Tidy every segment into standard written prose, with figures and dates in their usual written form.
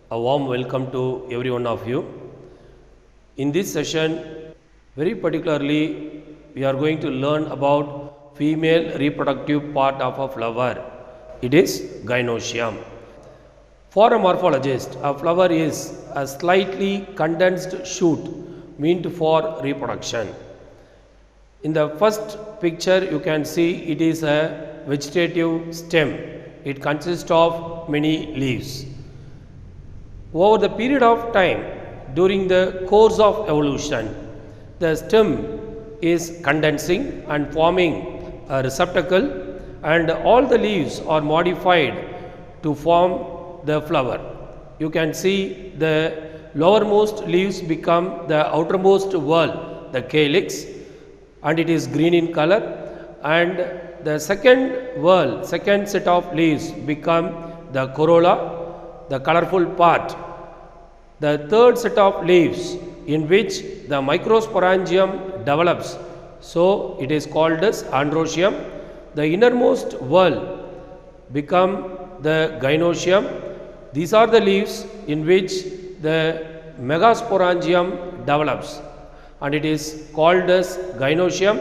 A warm welcome to every one of you. In this session, very particularly, we are going to learn about female reproductive part of a flower. It is gynoecium. For a morphologist, a flower is a slightly condensed shoot meant for reproduction. In the first picture, you can see it is a vegetative stem. It consists of many leaves. Over the period of time, during the course of evolution, the stem is condensing and forming a receptacle, and all the leaves are modified to form the flower. You can see the lowermost leaves become the outermost whorl, the calyx, and it is green in color, and the second whorl, second set of leaves become the corolla, the colorful part. The third set of leaves in which the microsporangium develops, so it is called as androecium. The innermost whorl become the gynoecium. These are the leaves in which the megasporangium develops, and it is called as gynoecium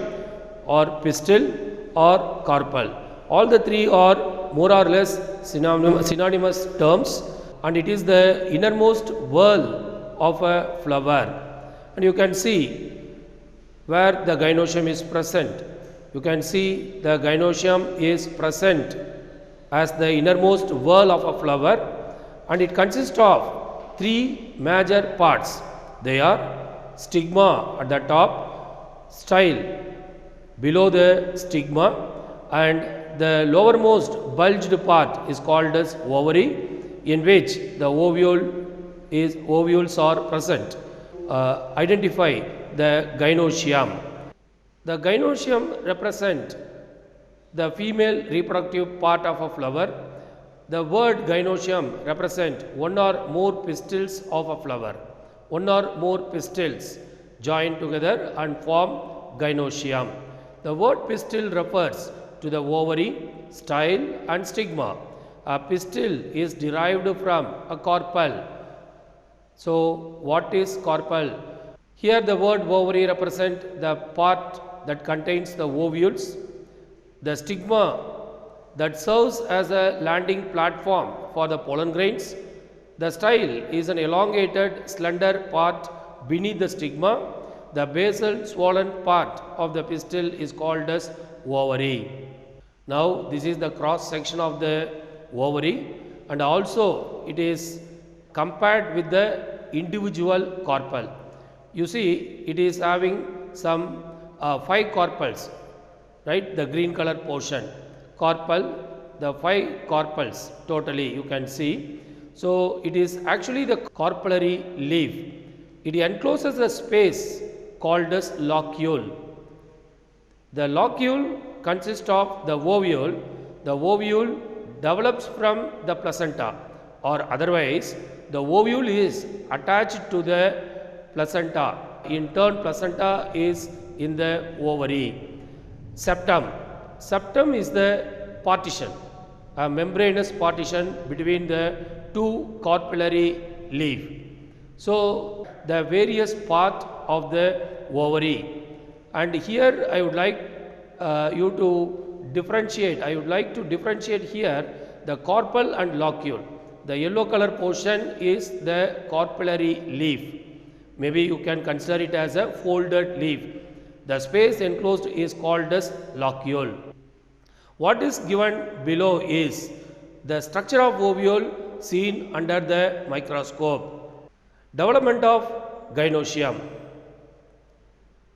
or pistil or carpel. All the three are more or less synonymous terms, and it is the innermost whorl of a flower. And you can see where the gynoecium is present. You can see the gynoecium is present as the innermost whorl of a flower, and it consists of three major parts. They are stigma at the top, style below the stigma, and the lowermost bulged part is called as ovary, in which the ovules are present. Identify the gynoecium. The gynoecium represent the female reproductive part of a flower. The word gynoecium represent one or more pistils of a flower. One or more pistils join together and form gynoecium. The word pistil refers to the ovary, style and stigma. A pistil is derived from a carpel. So, what is carpel? Here the word ovary represent the part that contains the ovules. The stigma that serves as a landing platform for the pollen grains. The style is an elongated, slender part beneath the stigma. The basal swollen part of the pistil is called as ovary. Now, this is the cross section of the ovary, and also it is compared with the individual carpel. You see, it is having some 5 carpels, right? The green color portion, carpel, the 5 carpels totally you can see. So, it is actually the carpellary leaf. It encloses a space called as locule. The locule consists of the ovule. The ovule develops from the placenta, or otherwise the ovule is attached to the placenta. In turn, placenta is in the ovary. Septum. Septum is the partition, a membranous partition between the two carpellary leaf. So, the various part of the ovary, and here I would like you to differentiate. I would like to differentiate here the carpel and locule. The yellow color portion is the carpellary leaf. Maybe you can consider it as a folded leaf. The space enclosed is called as locule. What is given below is the structure of ovule seen under the microscope. Development of gynoecium.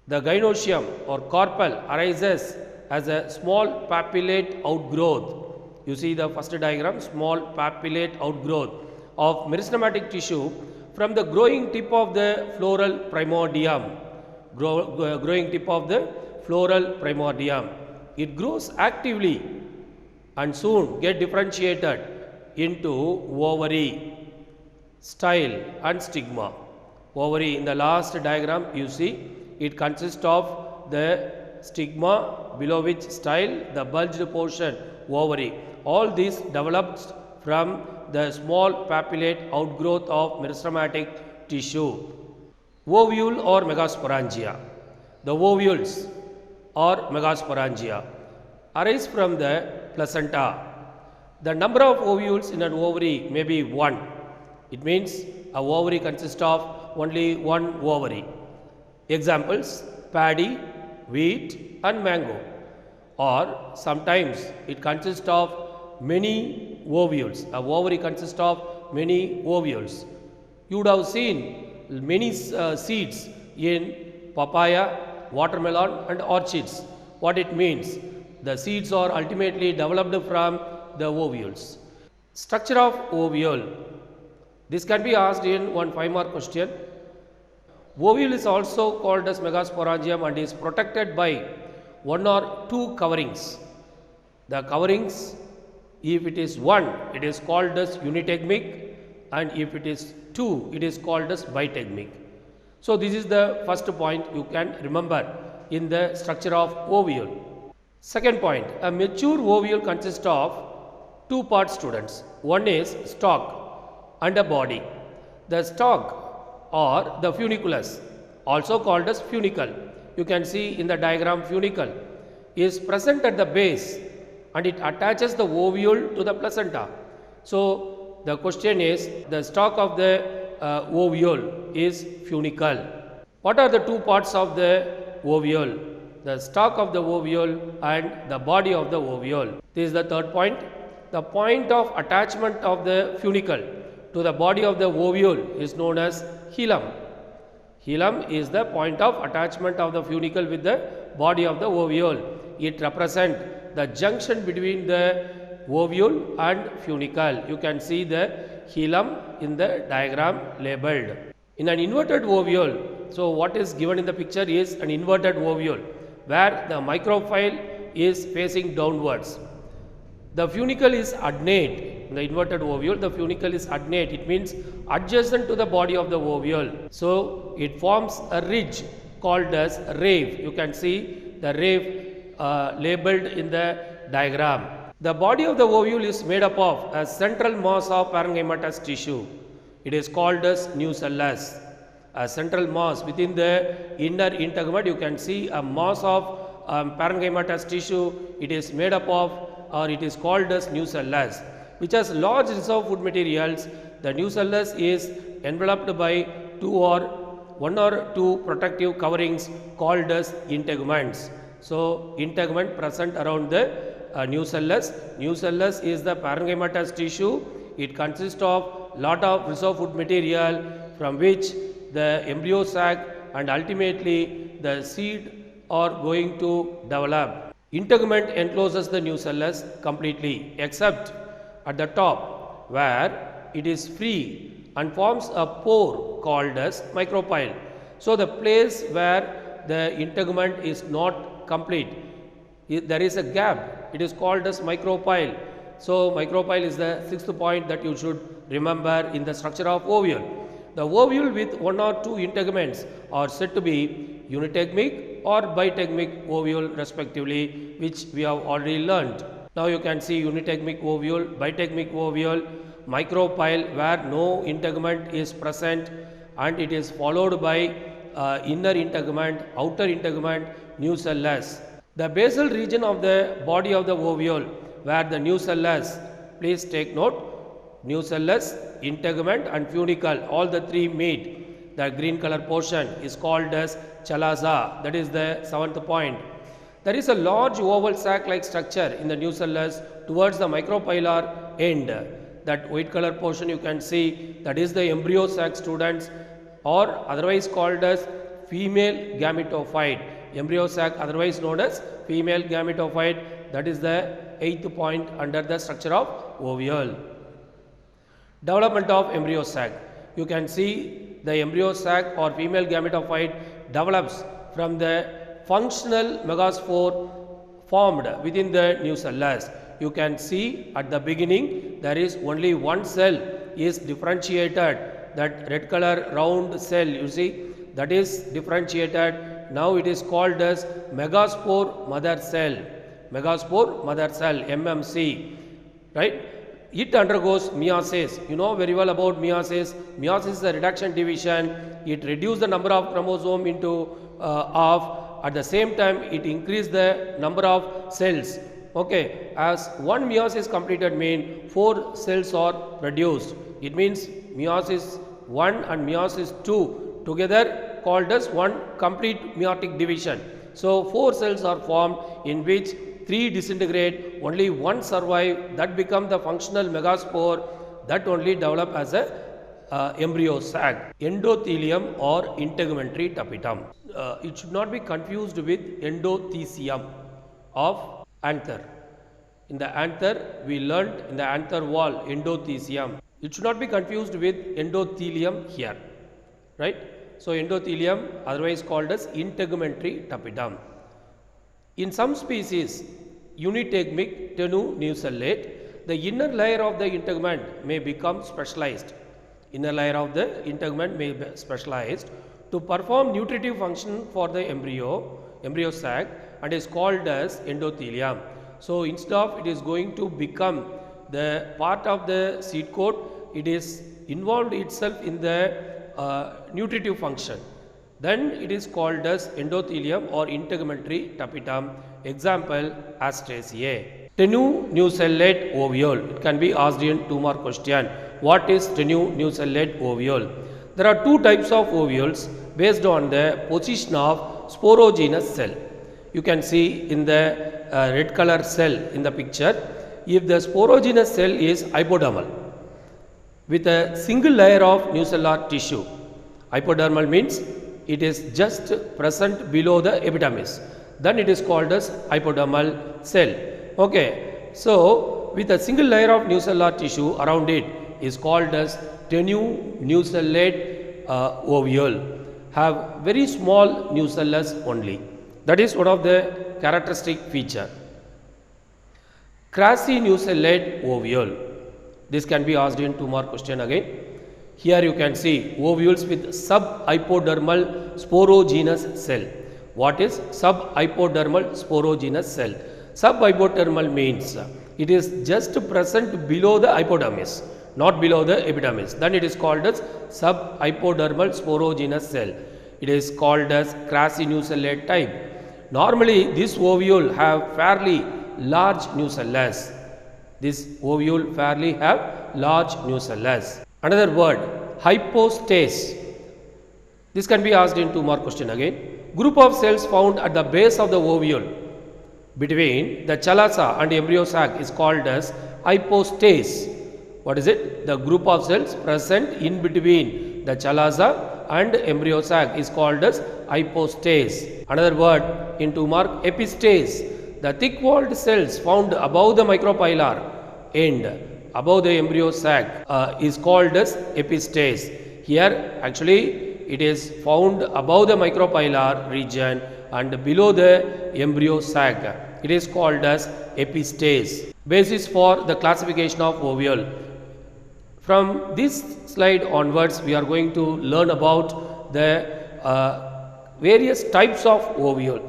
The gynoecium or carpel arises as a small papillate outgrowth. You see the first diagram, small papillate outgrowth of meristematic tissue from the growing tip of the floral primordium. Growing tip of the floral primordium. It grows actively and soon get differentiated into ovary, style and stigma. Ovary in the last diagram you see it consists of the stigma, below which style, the bulged portion ovary. All these developed from the small papillate outgrowth of meristematic tissue. Ovule or megasporangia. The ovules or megasporangia arise from the placenta. The number of ovules in an ovary may be 1. It means a ovary consists of only one ovary. Examples: paddy, wheat and mango. Or sometimes it consists of many ovules. A ovary consists of many ovules. You would have seen many seeds in papaya, watermelon and orchids. What it means? The seeds are ultimately developed from the ovules. Structure of ovule. This can be asked in one 5-mark question. Ovule is also called as megasporangium and is protected by 1 or 2 coverings. The coverings, if it is 1, it is called as unitegmic, and if it is 2, it is called as bitegmic. So this is the first point you can remember in the structure of ovule. Second point, a mature ovule consists of 2 parts, students. One is stalk and a body. The stalk or the funiculus, also called as funicle, you can see in the diagram, funicle is present at the base and it attaches the ovule to the placenta. So the question is, the stalk of the ovule is funicle. What are the 2 parts of the ovule? The stalk of the ovule and the body of the ovule. This is the third point. The point of attachment of the funicle to the body of the ovule is known as hilum. Hilum is the point of attachment of the funicle with the body of the ovule. It represents the junction between the ovule and funicle. You can see the hilum in the diagram labeled. In an inverted ovule, so what is given in the picture is an inverted ovule where the micropyle is facing downwards. The funicle is adnate. In the inverted ovule, the funicle is adnate. It means adjacent to the body of the ovule. So it forms a ridge called as rave. You can see the rave labeled in the diagram. The body of the ovule is made up of a central mass of parenchymatous tissue. It is called as nucellus. A central mass within the inner integument, you can see a mass of parenchymatous tissue. It is made up of, or it is called as nucellus, which has large reserve food materials. The nucellus is enveloped by 1 or 2 protective coverings called as integuments. So integument present around the nucellus. Nucellus is the parenchymatous tissue. It consists of lot of reserve food material from which the embryo sac and ultimately the seed are going to develop. Integument encloses the nucellus completely except at the top where it is free and forms a pore called as micropyle. So the place where the integument is not complete, there is a gap, it is called as micropyle. So micropyle is the 6th point that you should remember in the structure of ovule. The ovule with 1 or 2 integuments are said to be unitegmic or bitegmic ovule respectively, which we have already learned. Now you can see unitegmic ovule, bitegmic ovule, micropyle where no integument is present and it is followed by inner integument, outer integument, nucellus. The basal region of the body of the ovule where the nucellus, please take note, nucellus, integument and funicle, all the 3 meet. The green color portion is called as chalaza. That is the 7th point. There is a large oval sac-like structure in the nucellus towards the micropylar end. That white color portion you can see, that is the embryo sac, students, or otherwise called as female gametophyte. Embryo sac otherwise known as female gametophyte. That is the 8th point under the structure of ovule. Development of embryo sac. You can see the embryo sac or female gametophyte develops from the functional megaspore formed within the nucellus. You can see at the beginning there is only one cell is differentiated. That red color round cell you see, that is differentiated. Now it is called as megaspore mother cell. Megaspore mother cell, MMC, right? it undergoes meiosis. You know very well about meiosis. Meiosis is a reduction division. It reduces the number of chromosome into half. At the same time, it increases the number of cells. Okay, as one meiosis completed mean 4 cells are produced. It means meiosis 1 and meiosis 2 together called as one complete meiotic division. So 4 cells are formed in which 3 disintegrate, only 1 survive, that become the functional megaspore, that only develop as a embryo sac. Endothelium or integumentary tapetum. It should not be confused with endothecium of anther. In the anther, we learnt in the anther wall endothecium. It should not be confused with endothelium here, right? So endothelium, otherwise called as integumentary tapetum. In some species, unitegmic tenunucellate, the inner layer of the integument may become specialized. Inner layer of the integument may be specialized to perform nutritive function for the embryo sac, and is called as endothelium. So instead of it is going to become the part of the seed coat, it is involved itself in the nutritive function. Then it is called as endothelium or integumentary tapetum. Example, Asteraceae. Tenunucellate ovule. It can be asked in 2 mark question. What is tenunucellate ovule? There are 2 types of ovules based on the position of sporogenous cell. You can see in the red color cell in the picture, if the sporogenous cell is hypodermal with a single layer of nucellar tissue. Hypodermal means it is just present below the epidermis. Then it is called as hypodermal cell. Okay, so with a single layer of nucellar tissue around it is called as tenunucellate ovule. Have very small nucellus only. That is one of the characteristic feature. Crassinucellate ovule. This can be asked in 2 mark question again. Here you can see ovules with subhypodermal sporogenous cell. What is subhypodermal sporogenous cell? Subhypodermal means it is just present below the hypodermis, not below the epidermis. Then it is called as subhypodermal sporogenous cell. It is called as crassinucellate type. Normally, this ovule have fairly large nucellus. This ovule fairly have large nucellus. Another word, hypostase. This can be asked in 2 mark question again. Group of cells found at the base of the ovule between the chalaza and embryo sac is called as hypostase. What is it? The group of cells present in between the chalaza and embryo sac is called as hypostase. Another word in 2 mark, epistase. The thick walled cells found above the micropylar end, above the embryo sac is called as epistase. Here actually it is found above the micropylar region and below the embryo sac. It is called as epistase. Basis for the classification of ovule. From this slide onwards, we are going to learn about the various types of ovule.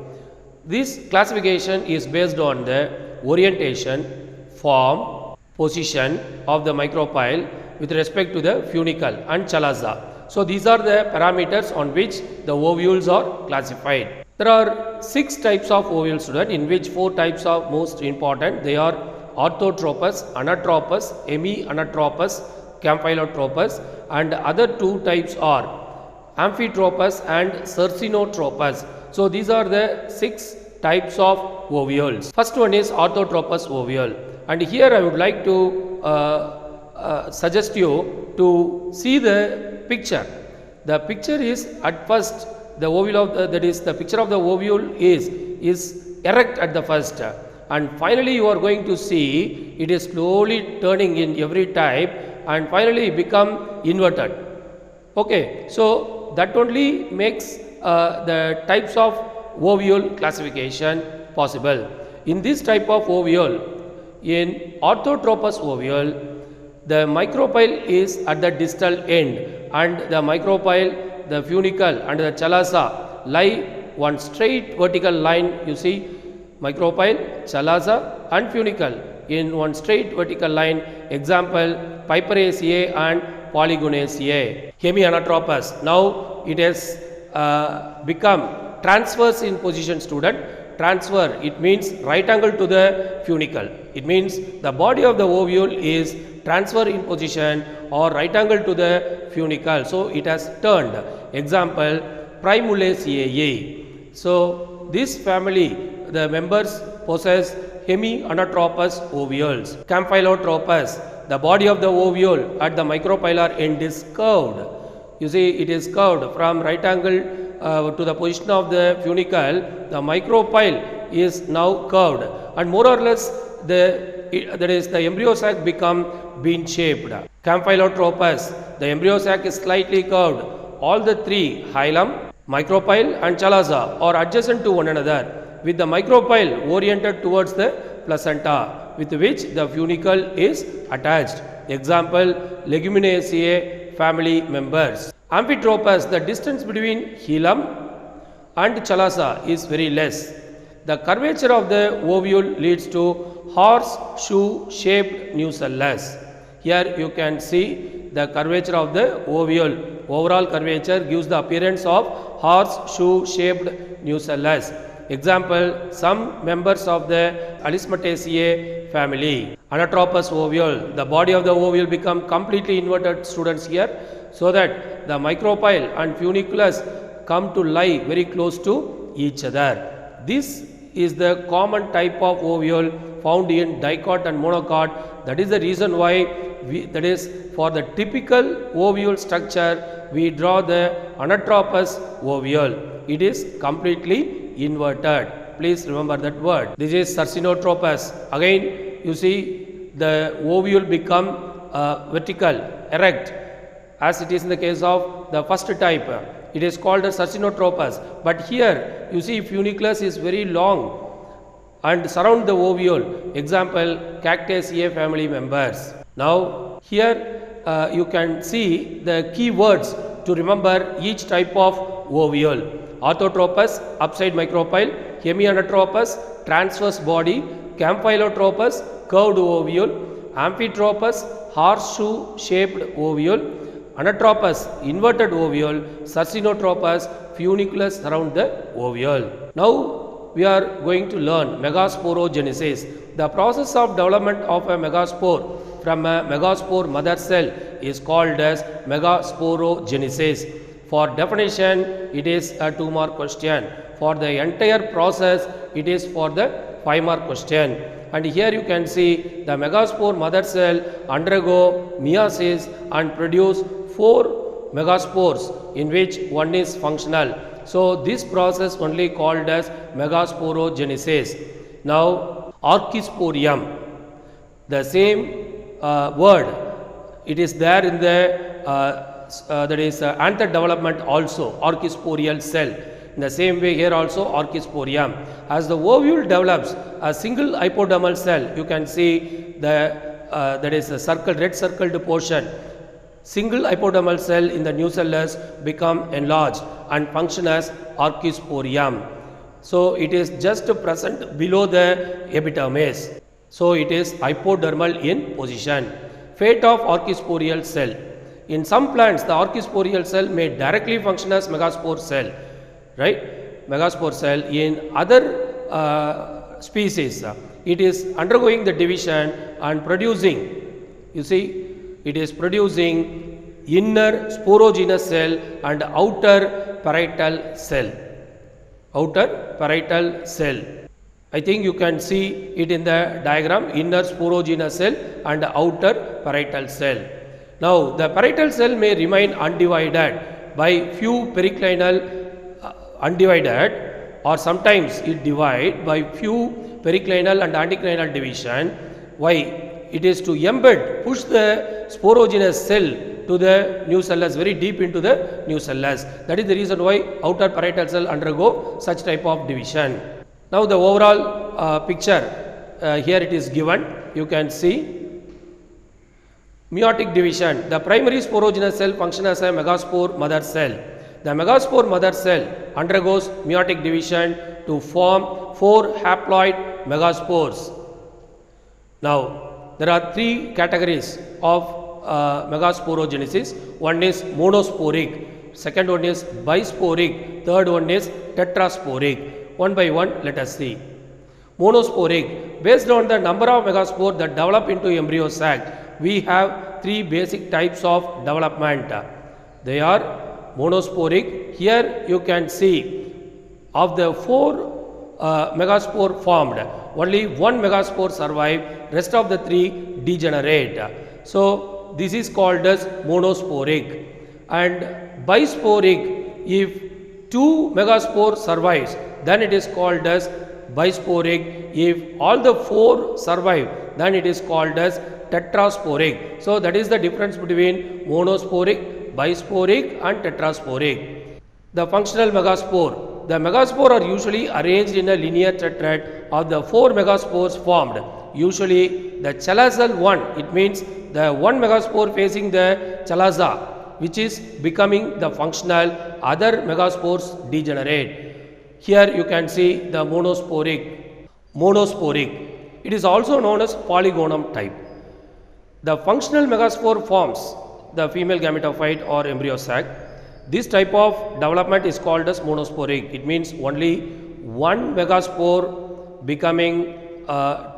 This classification is based on the orientation, form, position of the micropyle with respect to the funicle and chalaza. So these are the parameters on which the ovules are classified. There are 6 types of ovules, student, in which 4 types are most important. They are orthotropous, anatropous, hemianatropous, campylotropous, and other 2 types are amphitropous and cercinotropous. So these are the 6 types of ovules. First one is orthotropous ovule, and here I would like to suggest you to see the picture. The picture is at first the ovule of that is the picture of the ovule is erect at the first, and finally you are going to see it is slowly turning in every type and finally become inverted. Okay, so that only makes the types of ovule classification possible. In this type of ovule, in orthotropous ovule, the micropyle is at the distal end, and the micropyle, the funicle and the chalaza lie one straight vertical line. You see, micropyle, chalaza and funicle in one straight vertical line Example, Piperaceae and Polygonaceae. Hemianatropous. Now it has become transverse in position, student. Transfer, it means right angle to the funicle. It means the body of the ovule is transfer in position or right angle to the funicle. So it has turned. Example, Primulaceae. So this family, the members possess hemianatropous ovules. Campylotropous, the body of the ovule at the micropylar end is curved. You see, it is curved from right angle to the position of the funicle. The micropyle is now curved, and more or less the embryo sac become bean shaped. Campylotropous, the embryo sac is slightly curved. All the three, hilum, micropyle and chalaza, are adjacent to one another, with the micropyle oriented towards the placenta, with which the funicle is attached. Example, Leguminaceae family members. Amphitropous, the distance between hilum and chalaza is very less. The curvature of the ovule leads to horseshoe shaped nucellus. Here you can see the curvature of the ovule. Overall curvature gives the appearance of horseshoe shaped nucellus. Example, some members of the Alismataceae family. Anatropous ovule, the body of the ovule become completely inverted, students, here, so that the micropyle and funiculus come to lie very close to each other. This is the common type of ovule found in dicot and monocot. That is the reason why that is for the typical ovule structure we draw the anatropous ovule. It is completely inverted. Please remember that word. This is Sarcinotropous. Again you see the ovule become vertical, erect, as it is in the case of the first type. It is called as Sarcinotropous. But here you see funiculus is very long and surround the ovule. Example, Cactaceae family members. Now here you can see the key words to remember each type of ovule. Orthotropous, upside micropyle. Hemianatropous, transverse body. Campylotropous, curved ovule. Amphitropous, horseshoe shaped ovule. Anatropous, inverted ovule. Sarcinotropous, funiculus around the ovule. Now we are going to learn megasporogenesis. The process of development of a megaspore from a megaspore mother cell is called as megasporogenesis. For definition, it is a 2-mark question. For the entire process, it is for the 5-mark question. And here you can see the megaspore mother cell undergo meiosis and produce 4 megaspores, in which one is functional. So this process only called as megasporogenesis. Now Orchisporium, the same word, it is there in the that is anther development also, orchisporial cell. In the same way here also Orchisporium. As the ovule develops a single hypodermal cell, you can see the that is a circle, red circled portion. Single hypodermal cell in the nucellus become enlarged and function as Orchisporium. So it is just present below the epidermis. So it is hypodermal in position. Fate of orchisporial cell. In some plants, the orchisporial cell may directly function as megaspore cell, right? Megaspore cell. In other species, it is undergoing the division and producing, you see, it is producing inner sporogenous cell and outer parietal cell. Outer parietal cell. I think you can see it in the diagram, inner sporogenous cell and outer parietal cell. Now the parietal cell may remain undivided by few periclinal undivided, or sometimes it divide by few periclinal and anticlinal division. Why? It is to embed, push the sporogenous cell to the nucellus, very deep into the nucellus. That is the reason why outer parietal cell undergo such type of division. Now the overall picture here it is given. You can see meiotic division. The primary sporogenous cell functions as a megaspore mother cell. The megaspore mother cell undergoes meiotic division to form 4 haploid megaspores. Now there are three categories of megasporogenesis. One is monosporic, second one is bisporic, third one is tetrasporic. One by one, let us see. Monosporic, based on the number of megaspores that develop into embryo sac, we have three basic types of development. They are monosporic. Here you can see of the four megaspore formed, only one megaspore survive, rest of the three degenerate. So this is called as monosporic. And bisporic, if two megaspore survives, then it is called as bisporic. If all the four survive, then it is called as tetrasporic. So that is the difference between monosporic, bisporic and tetrasporic. The functional megaspore. The megaspore are usually arranged in a linear tetrad of the four megaspores formed. Usually the chalazal one, it means the one megaspore facing the chalaza, which is becoming the functional, other megaspores degenerate. Here you can see the monosporic. It is also known as polygonum type. The functional megaspore forms the female gametophyte or embryo sac. This type of development is called as monosporic. It means only one megaspore becoming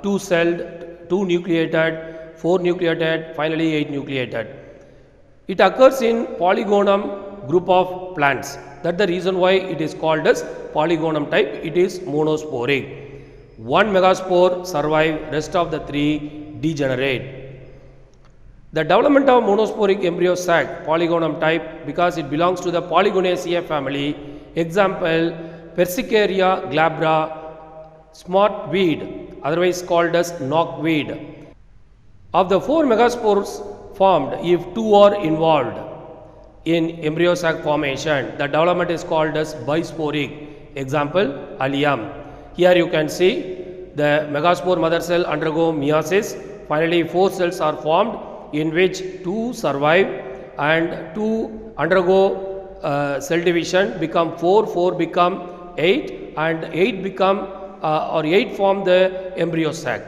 two-celled, two nucleated, four nucleated, finally 8 nucleated. It occurs in polygonum group of plants. That's the reason why it is called as polygonum type. It is monosporic. One megaspore survive, rest of the three degenerate. The development of monosporic embryo sac, polygonum type, because it belongs to the Polygonaceae family. Example, Persicaria glabra, smartweed, otherwise called as knockweed. Of the four megaspores formed, if two are involved in embryo sac formation, the development is called as bisporic. Example, allium. Here you can see the megaspore mother cell undergo meiosis. Finally, four cells are formed, in which two survive and two undergo cell division, become 4, 4 become 8, and 8 become or 8 form the embryo sac,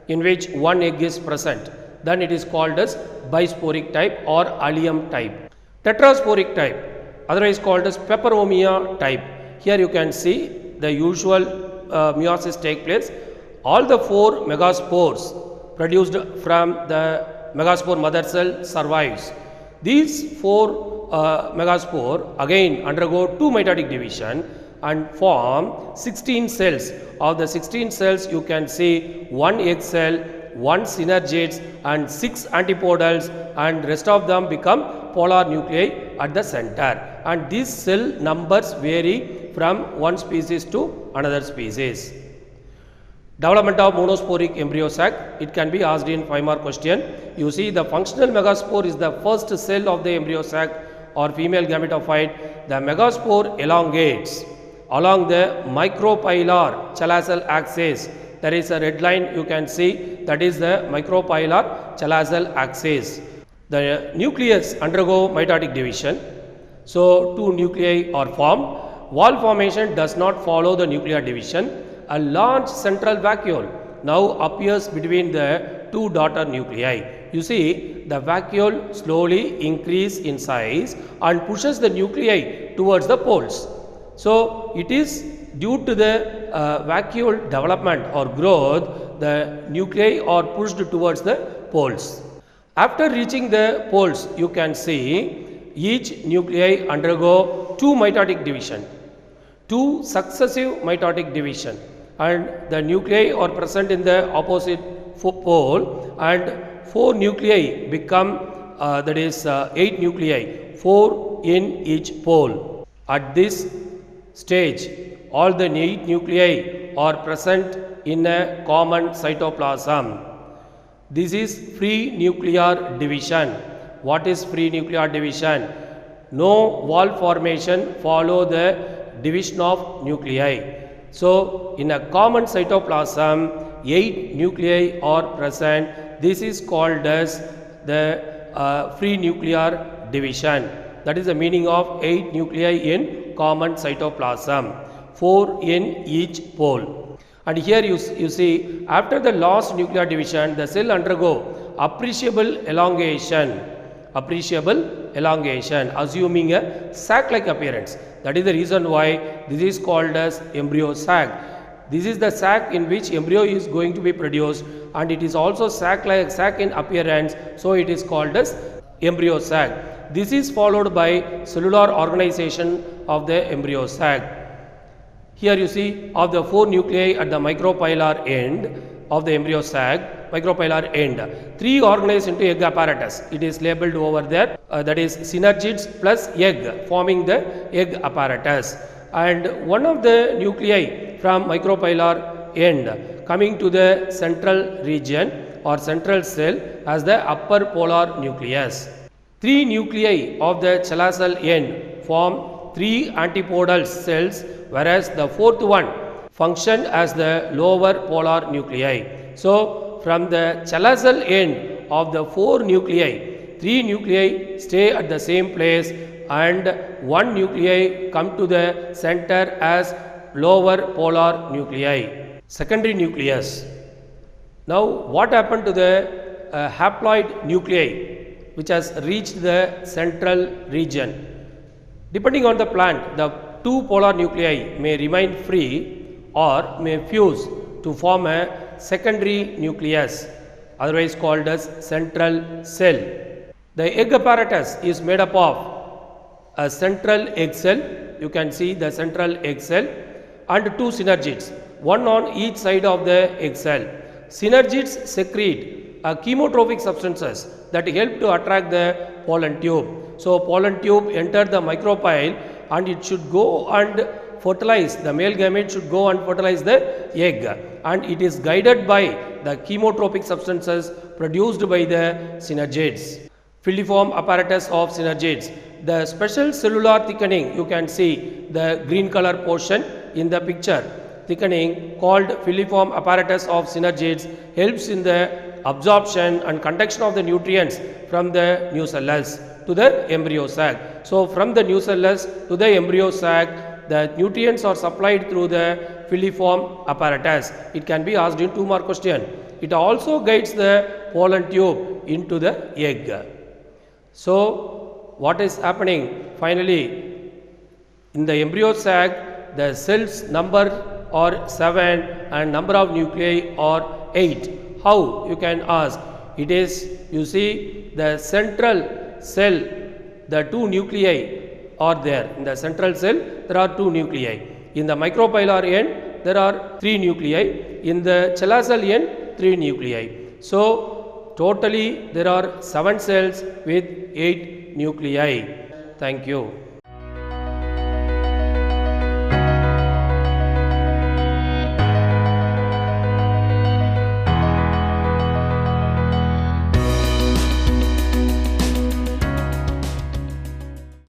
in which one egg is present. Then it is called as bisporic type or allium type. Tetrasporic type, otherwise called as peperomia type. Here you can see the usual meiosis take place. All the four megaspores produced from the megaspore mother cell survives. These four megaspore again undergo two mitotic division and form 16 cells. Of the 16 cells, you can see one egg cell, one synergids and 6 antipodals, and rest of them become polar nuclei at the center. And these cell numbers vary from one species to another species. Development of monosporic embryo sac, it can be asked in 5 mark question. You see, the functional megaspore is the first cell of the embryo sac or female gametophyte. The megaspore elongates along the micropylar chalazal axis. There is a red line you can see, that is the micropylar chalazal axis. The nucleus undergo mitotic division. So two nuclei are formed. Wall formation does not follow the nuclear division. A large central vacuole now appears between the two daughter nuclei. You see, the vacuole slowly increases in size and pushes the nuclei towards the poles. So it is due to the vacuole development or growth, the nuclei are pushed towards the poles. After reaching the poles, you can see each nuclei undergo two mitotic division, two successive mitotic division, and the nuclei are present in the opposite pole, and 4 nuclei become that is 8 nuclei, 4 in each pole. At this stage, all the 8 nuclei are present in a common cytoplasm. This is free nuclear division. What is free nuclear division? No wall formation follow the division of nuclei. So in a common cytoplasm, 8 nuclei are present. This is called as the free nuclear division. That is the meaning of 8 nuclei in common cytoplasm, 4 in each pole. And here you see, after the last nuclear division, the cell undergo appreciable elongation, assuming a sac-like appearance. That is the reason why this is called as embryo sac. This is the sac in which embryo is going to be produced, and it is also sac in appearance, so it is called as embryo sac. This is followed by cellular organization of the embryo sac. Here you see, of the 4 nuclei at the micropylar end of the embryo sac, micropylar end, 3 organized into egg apparatus. It is labeled over there, that is synergids plus egg, forming the egg apparatus. And one of the nuclei from micropylar end coming to the central region or central cell as the upper polar nucleus. 3 nuclei of the chelazal end form 3 antipodal cells, whereas the 4th one function as the lower polar nuclei. So, from the chelazal end of the 4 nuclei, 3 nuclei stay at the same place and 1 nuclei come to the center as lower polar nuclei. Secondary nucleus. Now, what happened to the haploid nuclei which has reached the central region? Depending on the plant, the 2 polar nuclei may remain free or may fuse to form a secondary nucleus, otherwise called as central cell. The egg apparatus is made up of a central egg cell, you can see the central egg cell, and 2 synergids, one on each side of the egg cell. Synergids secrete chemotropic substances that help to attract the pollen tube. So, pollen tube enter the micropyle and it should go and fertilize, the male gamete should go and fertilize the egg, and it is guided by the chemotropic substances produced by the synergids. Filiform apparatus of synergids. The special cellular thickening, you can see the green color portion in the picture, thickening called filiform apparatus of synergids helps in the absorption and conduction of the nutrients from the nucellus to the embryo sac. So, from the nucellus to the embryo sac, the nutrients are supplied through the filiform apparatus. It can be asked in 2 mark question. It also guides the pollen tube into the egg. So, what is happening finally in the embryo sac, the cells number are 7 and number of nuclei are 8. How? You can ask. It is, you see, the central cell, the 2 nuclei are there. In the central cell, there are 2 nuclei. In the micropylar end, there are 3 nuclei. In the chelazal end, 3 nuclei. So, totally there are 7 cells with 8 nuclei. Thank you.